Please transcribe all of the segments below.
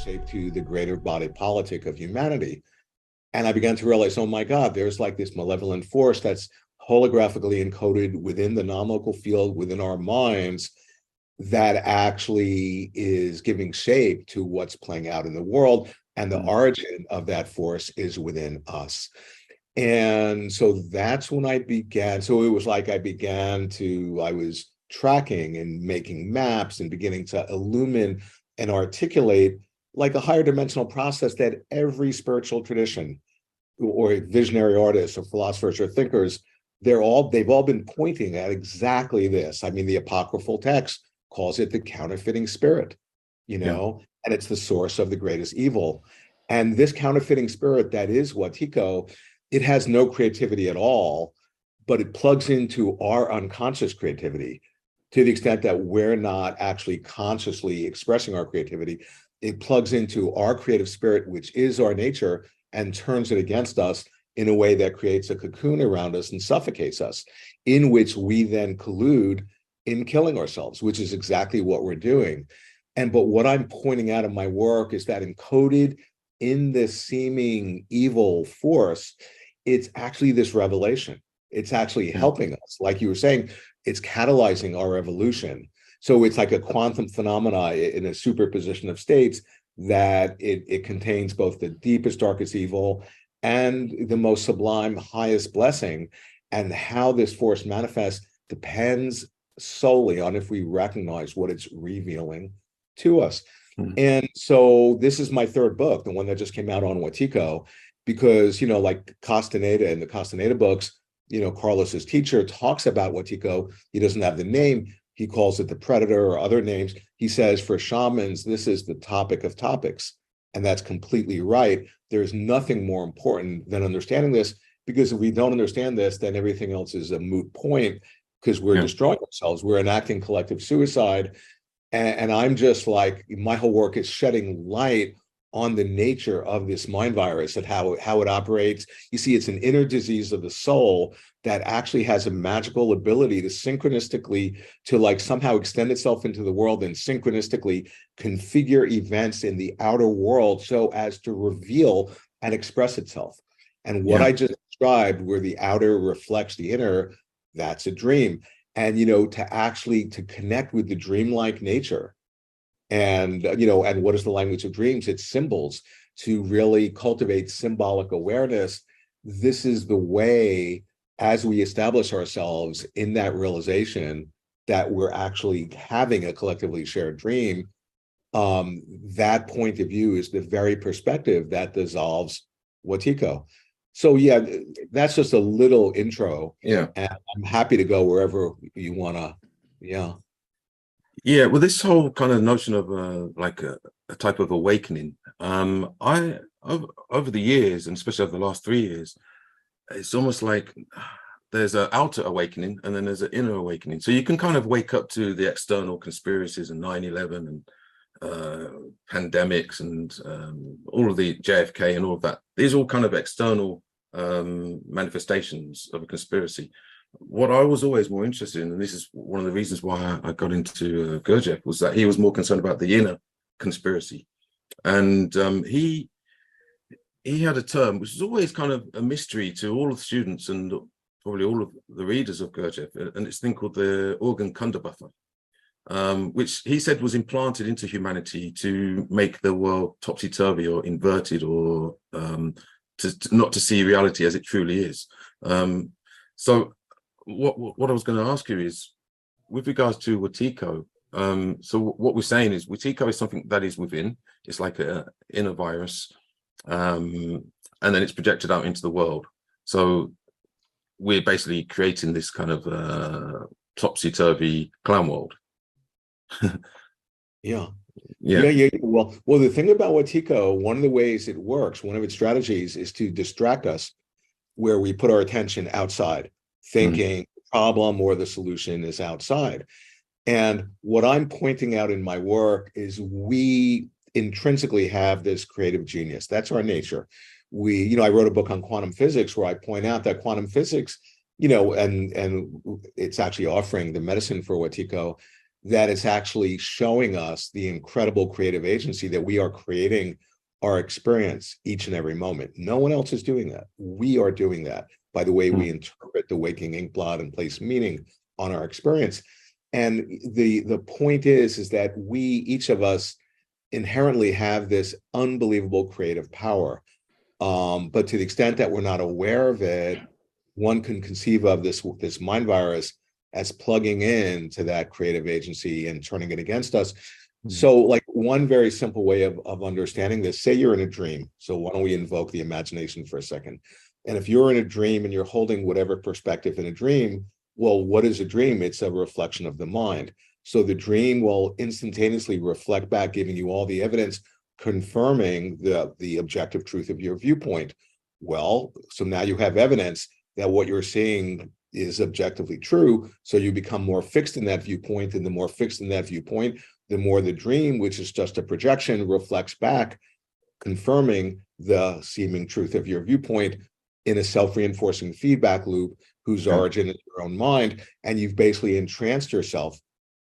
shape to the greater body politic of humanity. And I began to realize, oh my God, there's like this malevolent force that's holographically encoded within the non-local field within our minds that actually is giving shape to what's playing out in the world. And the origin of that force is within us. And so that's when I began. So it was like I was tracking and making maps and beginning to illumine and articulate like a higher dimensional process that every spiritual tradition or visionary artists or philosophers or thinkers, they've all been pointing at exactly this. I mean, the apocryphal text calls it the counterfeiting spirit, and it's the source of the greatest evil. And this counterfeiting spirit that is Watiko, it has no creativity at all, but it plugs into our unconscious creativity to the extent that we're not actually consciously expressing our creativity. It plugs into our creative spirit, which is our nature, and turns it against us in a way that creates a cocoon around us and suffocates us, in which we then collude in killing ourselves, which is exactly what we're doing. But what I'm pointing out in my work is that encoded in this seeming evil force, it's actually this revelation. It's actually helping us. Like you were saying, it's catalyzing our evolution. So it's like a quantum phenomena in a superposition of states that it contains both the deepest, darkest evil and the most sublime, highest blessing. And how this force manifests depends solely on if we recognize what it's revealing to us. And so this is my third book, the one that just came out on Watiko, because, like Castaneda in the Castaneda books, Carlos's teacher talks about Watiko. He doesn't have the name. He calls it the predator or other names. He says for shamans, this is the topic of topics. And that's completely right. There's nothing more important than understanding this, because if we don't understand this, then everything else is a moot point, because we're destroying ourselves. We're enacting collective suicide. And I'm just like, my whole work is shedding light on the nature of this mind virus and how it operates. You see, it's an inner disease of the soul that actually has a magical ability to synchronistically, to like somehow extend itself into the world and synchronistically configure events in the outer world so as to reveal and express itself. And what I just described, where the outer reflects the inner, that's a dream. And, to connect with the dreamlike nature. And, and what is the language of dreams? It's symbols. To really cultivate symbolic awareness, this is the way, as we establish ourselves in that realization that we're actually having a collectively shared dream, that point of view is the very perspective that dissolves Watiko. So yeah, that's just a little intro. Yeah. And I'm happy to go wherever you want to. Yeah. Yeah. Well, this whole kind of notion of like a type of awakening, I over the years, and especially over the last 3 years, it's almost like there's an outer awakening and then there's an inner awakening. So you can kind of wake up to the external conspiracies and 9/11 and pandemics and all of the JFK and all of that. These are all kind of external manifestations of a conspiracy. What I was always more interested in, and this is one of the reasons why I got into Gurdjieff, was that he was more concerned about the inner conspiracy. And he had a term which was always kind of a mystery to all of the students and probably all of the readers of Gurdjieff, and it's a thing called the organ kunda buffer, which he said was implanted into humanity to make the world topsy-turvy or inverted, or not to see reality as it truly is. So what I was going to ask you is, with regards to Watiko, so what we're saying is Watiko is something that is within. It's like an inner virus, and then it's projected out into the world. So we're basically creating this kind of topsy-turvy clown world. Yeah. Well, the thing about Watiko, one of the ways it works, one of its strategies is to distract us, where we put our attention outside, thinking the problem or the solution is outside. And what I'm pointing out in my work is we intrinsically have this creative genius. That's our nature. I wrote a book on quantum physics where I point out that quantum physics, and it's actually offering the medicine for Watiko. that it's actually showing us the incredible creative agency that we are creating our experience each and every moment. No one else is doing that. We are doing that by the way we interpret the waking ink blot and place meaning on our experience. And the point is that we, each of us, inherently have this unbelievable creative power. But to the extent that we're not aware of it, one can conceive of this mind virus as plugging in to that creative agency and turning it against us. So like one very simple way of understanding this, say you're in a dream. So why don't we invoke the imagination for a second? And if you're in a dream and you're holding whatever perspective in a dream, well, what is a dream? It's a reflection of the mind. So the dream will instantaneously reflect back, giving you all the evidence, confirming the objective truth of your viewpoint. Well, so now you have evidence that what you're seeing is objectively true. So you become more fixed in that viewpoint, and the more fixed in that viewpoint, the more the dream, which is just a projection, reflects back, confirming the seeming truth of your viewpoint in a self-reinforcing feedback loop whose origin is your own mind. And you've basically entranced yourself,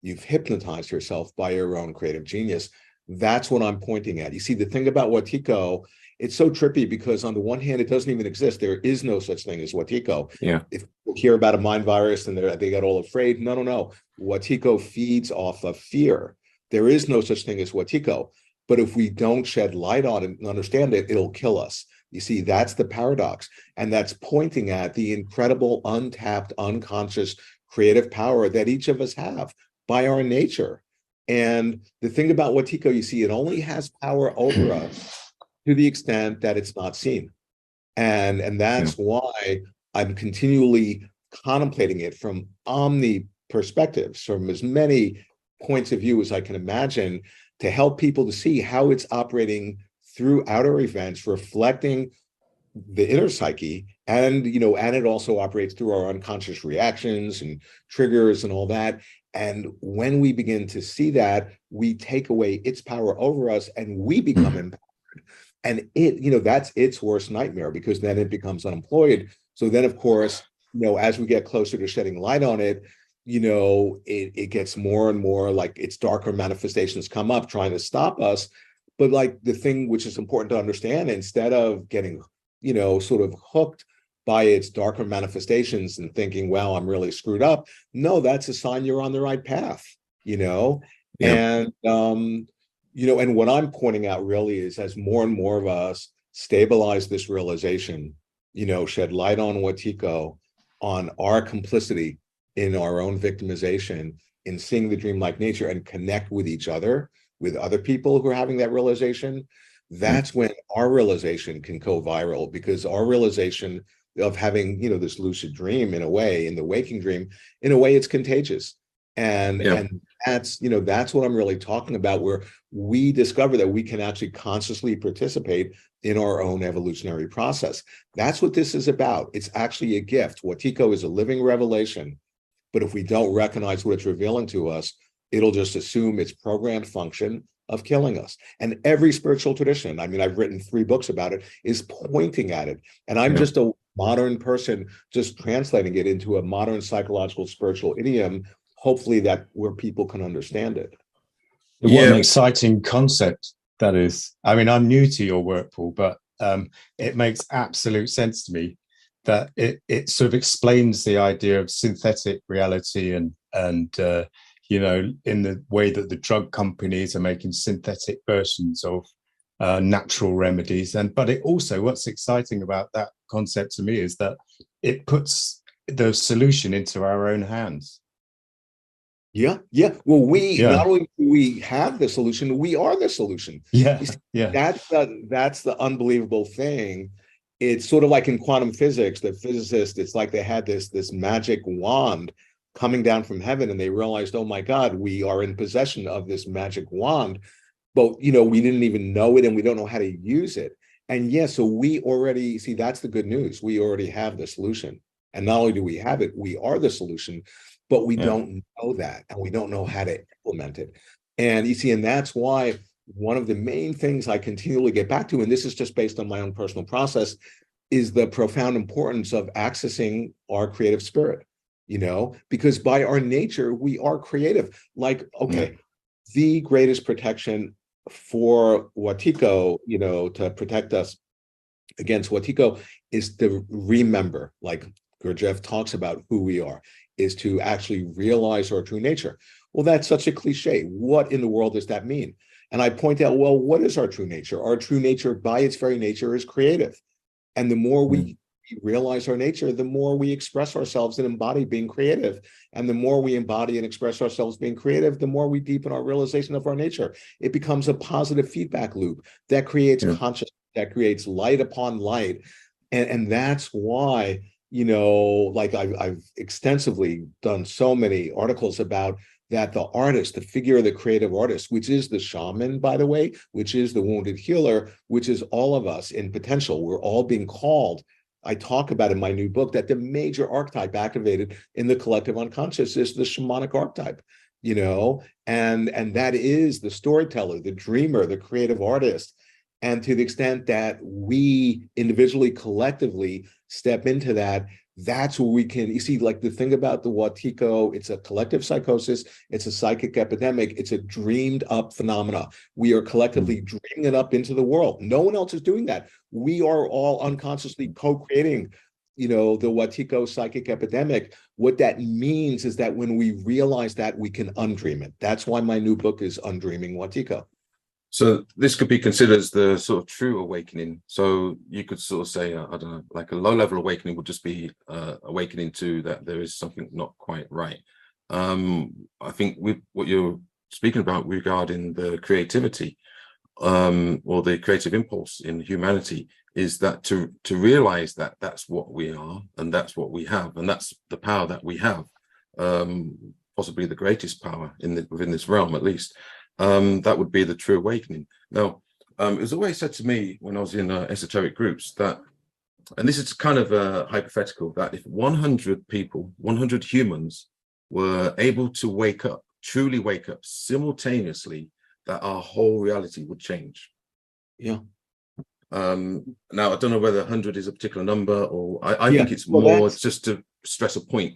you've hypnotized yourself by your own creative genius. That's what I'm pointing at. You see, the thing about Watiko, it's so trippy because on the one hand, it doesn't even exist. There is no such thing as Watiko. Yeah. If people hear about a mind virus and they get all afraid, no. Watiko feeds off of fear. There is no such thing as Watiko. But if we don't shed light on it and understand it, it'll kill us. You see, that's the paradox. And that's pointing at the incredible, untapped, unconscious creative power that each of us have by our nature. And the thing about Watiko, you see, it only has power over us to the extent that it's not seen. And that's why I'm continually contemplating it from omni perspectives, from as many points of view as I can imagine, to help people to see how it's operating through outer events, reflecting the inner psyche, and it also operates through our unconscious reactions and triggers and all that. And when we begin to see that, we take away its power over us and we become empowered. And that's its worst nightmare, because then it becomes unemployed. So then, of course, as we get closer to shedding light on it, it gets more and more like its darker manifestations come up trying to stop us. But like the thing which is important to understand, instead of getting, sort of hooked by its darker manifestations and thinking, wow, I'm really screwed up. No, that's a sign you're on the right path, and, and what I'm pointing out really is, as more and more of us stabilize this realization, shed light on Watiko, on our complicity in our own victimization, in seeing the dreamlike nature, and connect with each other, with other people who are having that realization, that's when our realization can go viral, because our realization of having, this lucid dream, in a way, in the waking dream, in a way, it's contagious. And that's, that's what I'm really talking about, where we discover that we can actually consciously participate in our own evolutionary process. That's what this is about. It's actually a gift. Watiko is a living revelation. But if we don't recognize what it's revealing to us, it'll just assume its programmed function of killing us. And every spiritual tradition, I mean, I've written 3 books about it, is pointing at it. And I'm just a modern person, just translating it into a modern psychological spiritual idiom, hopefully that where people can understand it. What an exciting concept that is. I mean, I'm new to your work, Paul, but it makes absolute sense to me that it sort of explains the idea of synthetic reality and in the way that the drug companies are making synthetic versions of natural remedies. But it also, what's exciting about that concept to me is that it puts the solution into our own hands. Yeah. Well, not only do we have the solution, we are the solution. That's the unbelievable thing. It's sort of like in quantum physics, the physicists, it's like they had this magic wand coming down from heaven, and they realized, oh my God, we are in possession of this magic wand, but we didn't even know it, and we don't know how to use it. And so we already see, that's the good news. We already have the solution. And not only do we have it, we are the solution, but we don't know that, and we don't know how to implement it. And you see, and that's why one of the main things I continually get back to, and this is just based on my own personal process, is the profound importance of accessing our creative spirit. because by our nature, we are creative. Like, okay, the greatest protection for Watiko, to protect us against Watiko is to remember, like Gurdjieff talks about who we are, is to actually realize our true nature. Well, that's such a cliche. What in the world does that mean? And I point out, well, what is our true nature? Our true nature, by its very nature, is creative. And the more we realize our nature, the more we express ourselves and embody being creative. And the more we embody and express ourselves being creative, the more we deepen our realization of our nature. It becomes a positive feedback loop that creates consciousness, that creates light upon light. And that's why, like I've extensively done so many articles about that the artist, the figure of the creative artist, which is the shaman, by the way, which is the wounded healer, which is all of us in potential. We're all being called. I talk about in my new book that the major archetype activated in the collective unconscious is the shamanic archetype, and that is the storyteller, the dreamer, the creative artist. And to the extent that we individually, collectively step into that, that's where we can, you see, like the thing about the Watiko, it's a collective psychosis, it's a psychic epidemic, it's a dreamed up phenomena. We are collectively dreaming it up into the world. No one else is doing that. We are all unconsciously co-creating, the Watiko psychic epidemic. What that means is that when we realize that, we can undream it. That's why my new book is Undreaming Watiko. So this could be considered as the sort of true awakening. So you could sort of say, I don't know, like a low-level awakening would just be awakening to that there is something not quite right. I think with what you're speaking about regarding the creativity or the creative impulse in humanity is that to realize that that's what we are and that's what we have and that's the power that we have, possibly the greatest power within this realm at least. That would be the true awakening. Now, it was always said to me when I was in esoteric groups that, and this is kind of hypothetical, that if 100 people, 100 humans were able to truly wake up simultaneously, that our whole reality would change. Yeah. Now, I don't know whether 100 is a particular number or I think it's more just to stress a point.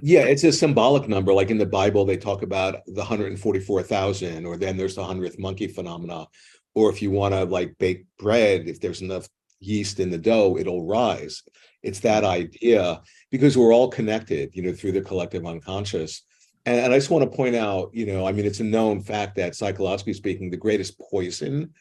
Yeah, it's a symbolic number. Like in the Bible, they talk about the 144,000, or then there's the 100th monkey phenomena. Or if you want to like bake bread, if there's enough yeast in the dough, it'll rise. It's that idea because we're all connected, through the collective unconscious. And I just want to point out, it's a known fact that psychologically speaking, the greatest poison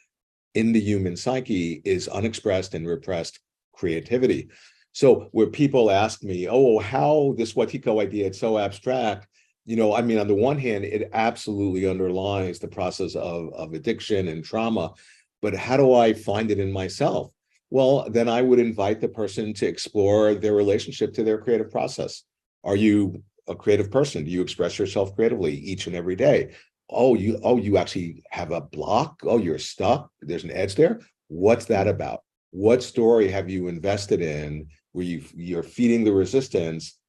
in the human psyche is unexpressed and repressed creativity. So where people ask me, oh, how this Watiko idea, it's so abstract, on the one hand, it absolutely underlies the process of addiction and trauma, but how do I find it in myself? Well, then I would invite the person to explore their relationship to their creative process. Are you a creative person? Do you express yourself creatively each and every day? Oh, you actually have a block? Oh, you're stuck? There's an edge there? What's that about? What story have you invested in where you're feeding the resistance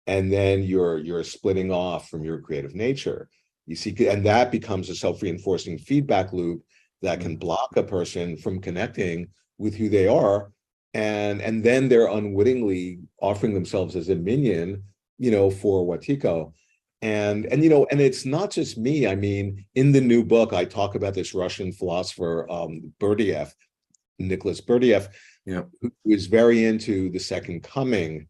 and then you're splitting off from your creative nature? You see, and that becomes a self-reinforcing feedback loop that can block a person from connecting with who they are. And then they're unwittingly offering themselves as a minion, for Watiko. And it's not just me. In the new book, I talk about this Russian philosopher, Berdiev, Nicholas Berdiev, who was very into the second coming,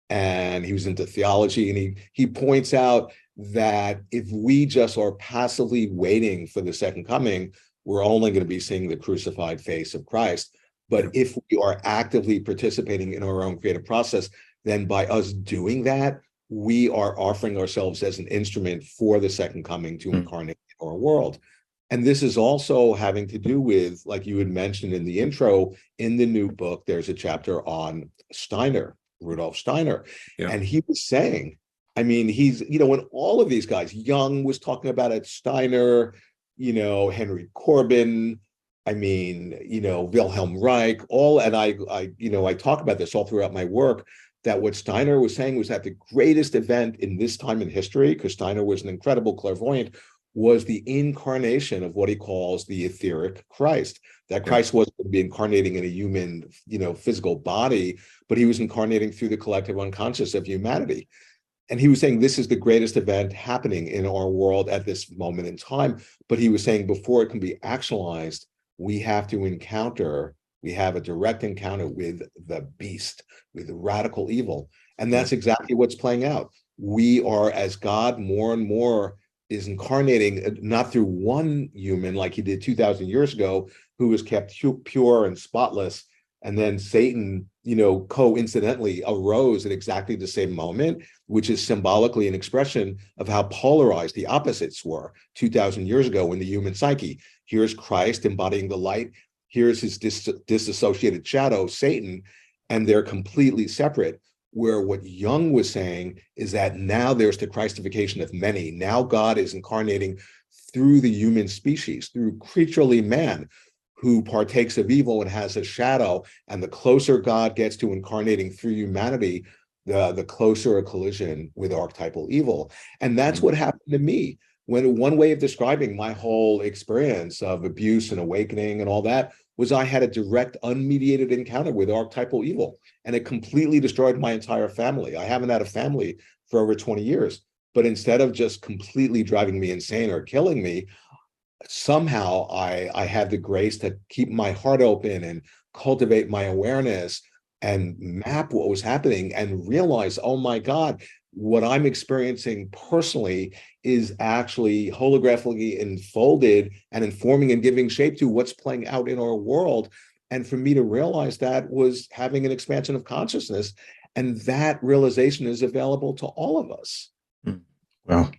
and he was into theology, and he points out that if we just are passively waiting for the second coming, we're only going to be seeing the crucified face of Christ. But if we are actively participating in our own creative process, then by us doing that, we are offering ourselves as an instrument for the second coming to incarnate in our world. And this is also having to do with, like you had mentioned in the intro, in the new book, there's a chapter on Steiner, Rudolf Steiner. Yeah. And he was saying, he's, when all of these guys, Jung was talking about it, Steiner, Henry Corbin, Wilhelm Reich, and I talk about this all throughout my work, that what Steiner was saying was that the greatest event in this time in history, because Steiner was an incredible clairvoyant, was the incarnation of what he calls the etheric Christ. That Christ wasn't going to be incarnating in a human, physical body, but he was incarnating through the collective unconscious of humanity. And he was saying this is the greatest event happening in our world at this moment in time. But he was saying before it can be actualized, we have a direct encounter with the beast, with the radical evil. And that's exactly what's playing out. We are, as God more and more is incarnating, not through one human like he did 2,000 years ago, who was kept pure and spotless. And then Satan, coincidentally arose at exactly the same moment, which is symbolically an expression of how polarized the opposites were 2,000 years ago in the human psyche. Here's Christ embodying the light. Here's his disassociated shadow, Satan, and they're completely separate. Where what Jung was saying is that now there's the Christification of many. Now God is incarnating through the human species, through creaturely man, who partakes of evil and has a shadow. And the closer God gets to incarnating through humanity, the closer a collision with archetypal evil. And that's what happened to me. When one way of describing my whole experience of abuse and awakening and all that was I had a direct, unmediated encounter with archetypal evil, and it completely destroyed my entire family. I haven't had a family for over 20 years, but instead of just completely driving me insane or killing me, somehow I had the grace to keep my heart open and cultivate my awareness and map what was happening and realize, oh my God, what I'm experiencing personally is actually holographically enfolded and informing and giving shape to what's playing out in our world. And for me to realize that was having an expansion of consciousness. And that realization is available to all of us. Well,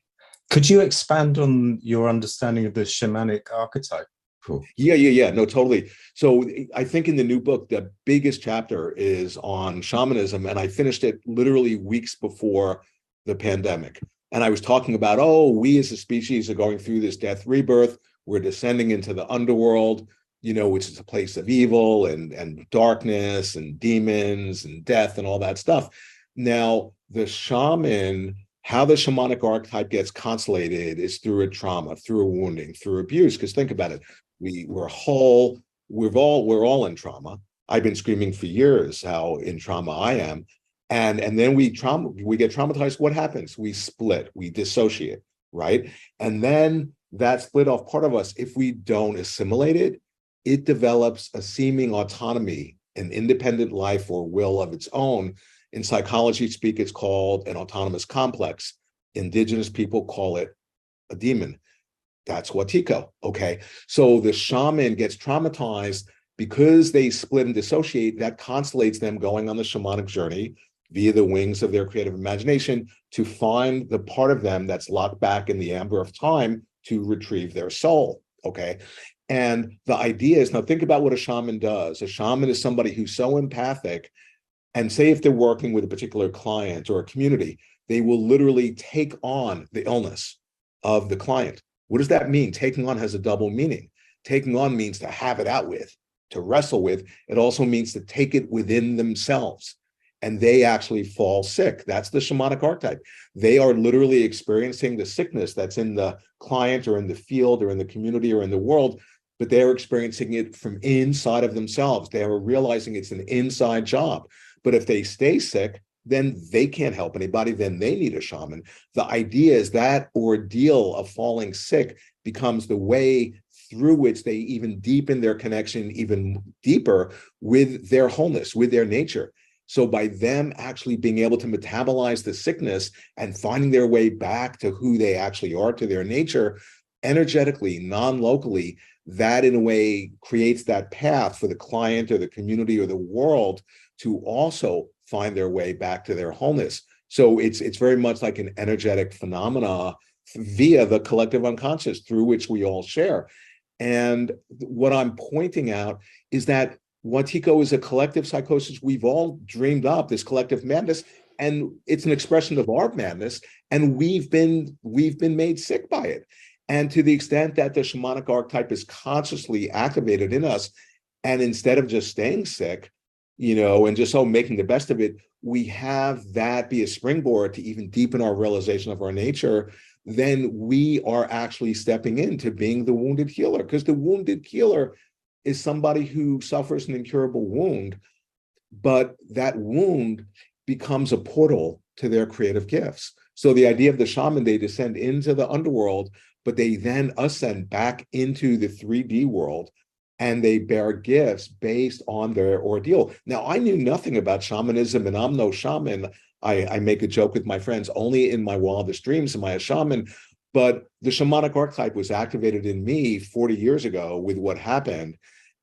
could you expand on your understanding of the shamanic archetype? Cool. Yeah. No, totally. So I think in the new book, the biggest chapter is on shamanism, and I finished it literally weeks before the pandemic. And I was talking about, we as a species are going through this death rebirth. We're descending into the underworld, which is a place of evil and darkness and demons and death and all that stuff. Now, the shaman, how the shamanic archetype gets constellated is through a trauma, through a wounding, through abuse. Because think about it, we're all in trauma. I've been screaming for years how in trauma I am. And then we get traumatized. What happens? We split, we dissociate, right? And then that split off part of us, if we don't assimilate it, it develops a seeming autonomy, an independent life or will of its own. In psychology speak, it's called an autonomous complex. Indigenous people call it a demon. That's Watiko, okay? So the shaman gets traumatized because they split and dissociate. That constellates them going on the shamanic journey via the wings of their creative imagination to find the part of them that's locked back in the amber of time to retrieve their soul, okay? And the idea is, now think about what a shaman does. A shaman is somebody who's so empathic, and say if they're working with a particular client or a community, they will literally take on the illness of the client. What does that mean? Taking on has a double meaning. Taking on means to have it out with, to wrestle with. It also means to take it within themselves. And they actually fall sick. That's the shamanic archetype. They are literally experiencing the sickness that's in the client or in the field or in the community or in the world, but they're experiencing it from inside of themselves. They are realizing it's an inside job. But if they stay sick, then they can't help anybody. Then they need a shaman. The idea is that ordeal of falling sick becomes the way through which they even deepen their connection even deeper with their wholeness, with their nature. So by them actually being able to metabolize the sickness and finding their way back to who they actually are, to their nature, energetically, non-locally, that in a way creates that path for the client or the community or the world to also find their way back to their wholeness. So it's very much like an energetic phenomena via the collective unconscious through which we all share. And what I'm pointing out is that Watiko is a collective psychosis. We've all dreamed up this collective madness, and it's an expression of our madness, and we've been made sick by it. And to the extent that the shamanic archetype is consciously activated in us, and instead of just staying sick, and just making the best of it, we have that be a springboard to even deepen our realization of our nature, then we are actually stepping into being the wounded healer. Because the wounded healer is somebody who suffers an incurable wound, but that wound becomes a portal to their creative gifts. So the idea of the shaman, they descend into the underworld, but they then ascend back into the 3D world, and they bear gifts based on their ordeal. Now, I knew nothing about shamanism, and I'm no shaman. I make a joke with my friends, only in my wildest dreams am I a shaman. But the shamanic archetype was activated in me 40 years ago with what happened.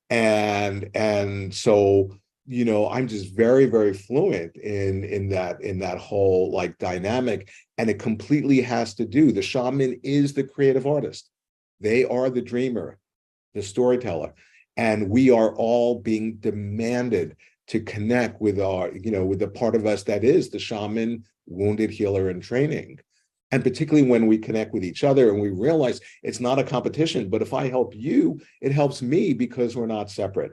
And so, I'm just very, very fluent in that whole like dynamic. And it completely has to do, the shaman is the creative artist. They are the dreamer, the storyteller. And we are all being demanded to connect with with the part of us that is the shaman, wounded healer in training. And particularly when we connect with each other and we realize it's not a competition, but if I help you, it helps me because we're not separate.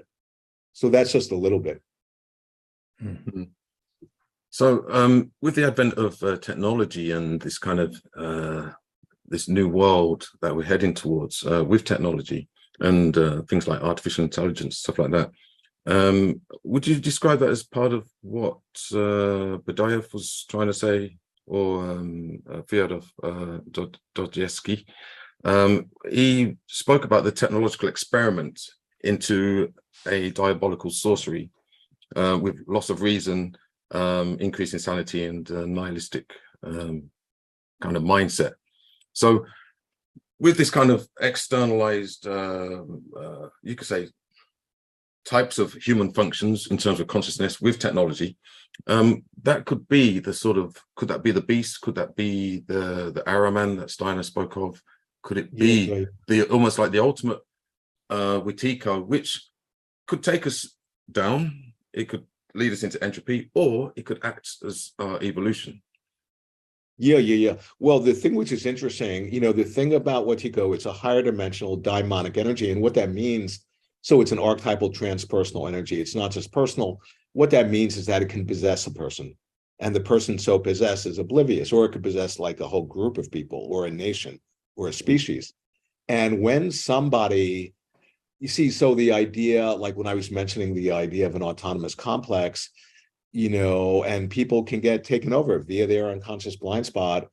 So that's just a little bit. Mm-hmm. So with the advent of technology and this kind of this new world that we're heading towards with technology and things like artificial intelligence, stuff like that, would you describe that as part of what Badaev was trying to say, or Fyodor Dostoevsky? He spoke about the technological experiment into a diabolical sorcery with loss of reason, increase in sanity, and nihilistic kind of mindset. So with this kind of externalized, you could say, types of human functions in terms of consciousness with technology, that could be the sort of, could that be the beast? Could that be the Araman that Steiner spoke of? Could it be the almost like the ultimate Wetiko, which could take us down? It could lead us into entropy, or it could act as evolution. Yeah. Well, the thing which is interesting, the thing about Wetiko, it's a higher dimensional daimonic energy. And what that means, so it's an archetypal transpersonal energy. It's not just personal. What that means is that it can possess a person. And the person so possessed is oblivious, or it could possess like a whole group of people or a nation or a species. And when somebody, you see, so the idea, like when I was mentioning the idea of an autonomous complex, and people can get taken over via their unconscious blind spot,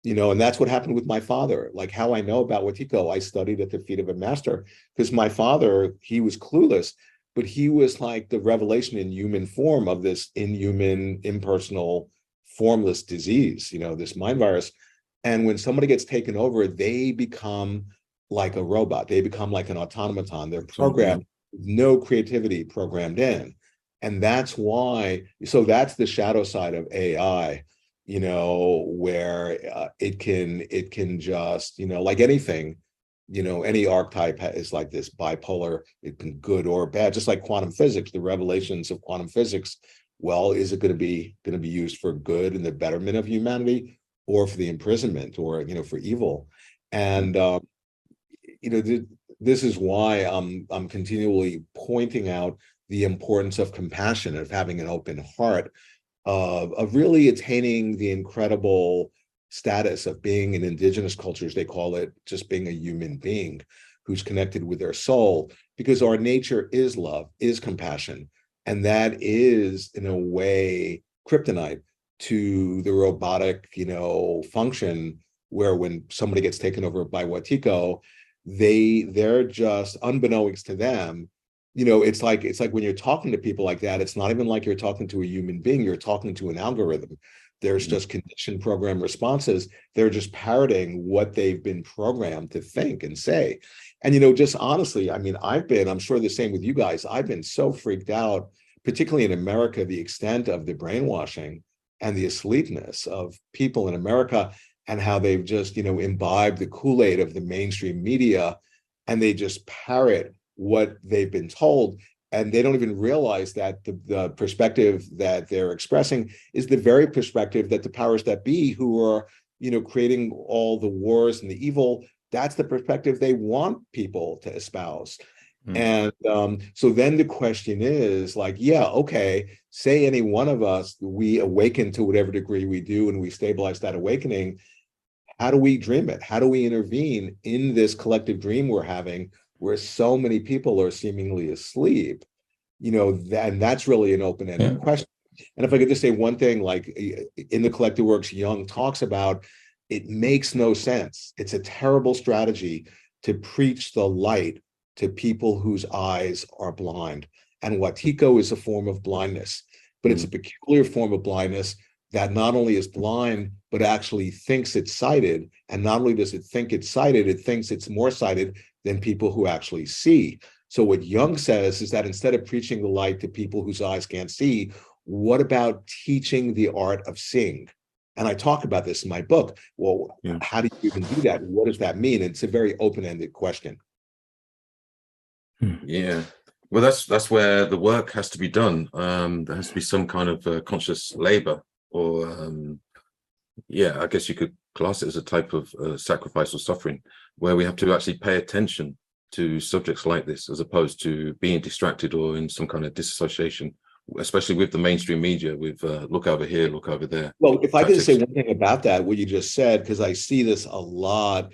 and that's what happened with my father. Like how I know about Wetiko, I studied at the feet of a master, because my father, he was clueless, but he was like the revelation in human form of this inhuman, impersonal, formless disease, this mind virus. And when somebody gets taken over, they become like a robot. They become like an automaton. They're programmed, no creativity programmed in. And that's why, so that's the shadow side of AI, where it can just, like anything, any archetype is like this bipolar, it can good or bad, just like quantum physics, the revelations of quantum physics. Well, is it going to be used for good and the betterment of humanity, or for the imprisonment, or, for evil? And, this is why I'm continually pointing out the importance of compassion, of having an open heart, of really attaining the incredible status of being in indigenous cultures, they call it just being a human being who's connected with their soul, because our nature is love, is compassion. And that is, in a way, kryptonite to the robotic, function, where when somebody gets taken over by Wetiko, they're just, unbeknownst to them, it's like when you're talking to people like that, it's not even like you're talking to a human being, you're talking to an algorithm. There's just conditioned program responses. They're just parroting what they've been programmed to think and say. And, just honestly, I'm sure the same with you guys. I've been so freaked out, particularly in America, the extent of the brainwashing and the asleepness of people in America, and how they've just, imbibed the Kool-Aid of the mainstream media, and they just parrot what they've been told. And they don't even realize that the perspective that they're expressing is the very perspective that the powers that be, who are, creating all the wars and the evil, that's the perspective they want people to espouse. And so then the question is like, yeah, okay, say any one of us, we awaken to whatever degree we do, and we stabilize that awakening. How do we dream it? How do we intervene in this collective dream we're having, where so many people are seemingly asleep? And that's really an open-ended question. And if I could just say one thing, like in the collected works, Jung talks about, it makes no sense. It's a terrible strategy to preach the light to people whose eyes are blind. And Watiko is a form of blindness, but it's a peculiar form of blindness that not only is blind, but actually thinks it's sighted. And not only does it think it's sighted, it thinks it's more sighted than people who actually see. So what Jung says is that instead of preaching the light to people whose eyes can't see, what about teaching the art of seeing? And I talk about this in my book. Well, how do you even do that? What does that mean? It's a very open-ended question. Yeah. Well, that's where the work has to be done. There has to be some kind of conscious labor, or I guess you could class it as a type of sacrifice or suffering, where we have to actually pay attention to subjects like this, as opposed to being distracted or in some kind of disassociation, especially with the mainstream media, with look over here, look over there. Well, if I could just tactics. say one thing about that, what you just said, because I see this a lot,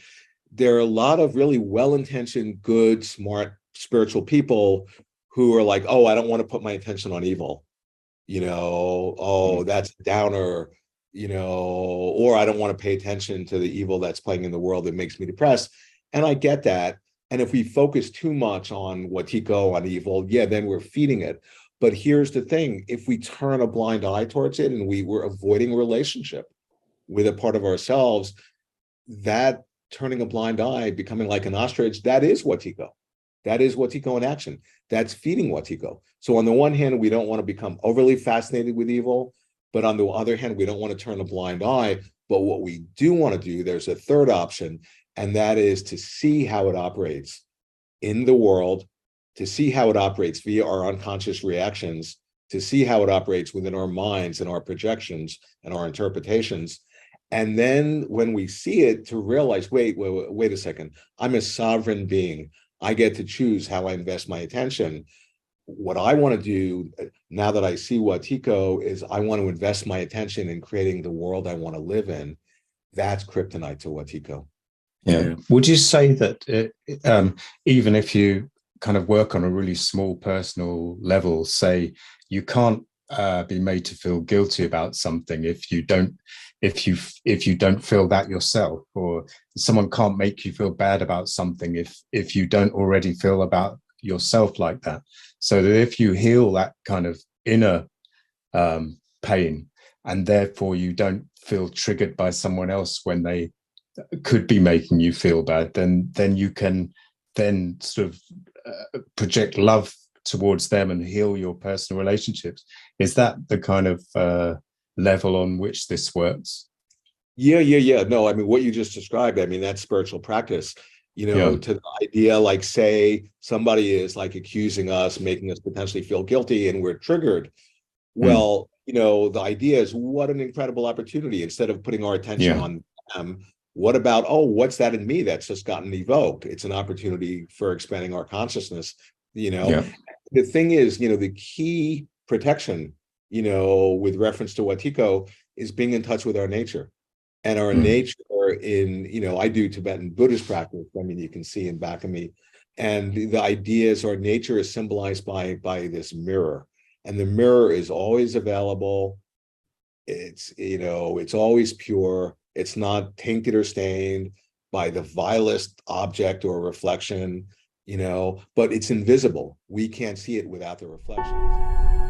there are a lot of really well-intentioned, good, smart, spiritual people who are like, oh, I don't want to put my attention on evil, that's a downer, or I don't want to pay attention to the evil that's playing in the world that makes me depressed. And I get that. And if we focus too much on Watiko, on evil, then we're feeding it. But here's the thing, if we turn a blind eye towards it and we're avoiding relationship with a part of ourselves, that turning a blind eye, becoming like an ostrich, that is Watiko. That is Watiko in action. That's feeding Watiko. So on the one hand, we don't want to become overly fascinated with evil, but on the other hand, we don't want to turn a blind eye. But what we do want to do, there's a third option, and that is to see how it operates in the world, to see how it operates via our unconscious reactions, to see how it operates within our minds and our projections and our interpretations. And then when we see it, to realize, wait a second, I'm a sovereign being. I get to choose how I invest my attention. What I want to do now that I see Watiko is I want to invest my attention in creating the world I want to live in. That's kryptonite to Watiko. Yeah. Would you say that even if you kind of work on a really small personal level, say you can't be made to feel guilty about something if you don't feel that yourself, or someone can't make you feel bad about something if you don't already feel about yourself like that, so that if you heal that kind of inner pain, and therefore you don't feel triggered by someone else when they could be making you feel bad, then you can then sort of project love towards them and heal your personal relationships. Is that the kind of level on which this works? Yeah. No, I mean, what you just described, I mean, that's spiritual practice, to the idea, like, say somebody is like accusing us, making us potentially feel guilty, and we're triggered. Well, the idea is, what an incredible opportunity. Instead of putting our attention on them, what about, what's that in me that's just gotten evoked? It's an opportunity for expanding our consciousness. The thing is, the key protection, with reference to Watiko, is being in touch with our nature. And our nature in, I do Tibetan Buddhist practice. I mean, you can see in back of me. And the idea is our nature is symbolized by this mirror. And the mirror is always available. It's, it's always pure. It's not tainted or stained by the vilest object or reflection, but it's invisible. We can't see it without the reflection.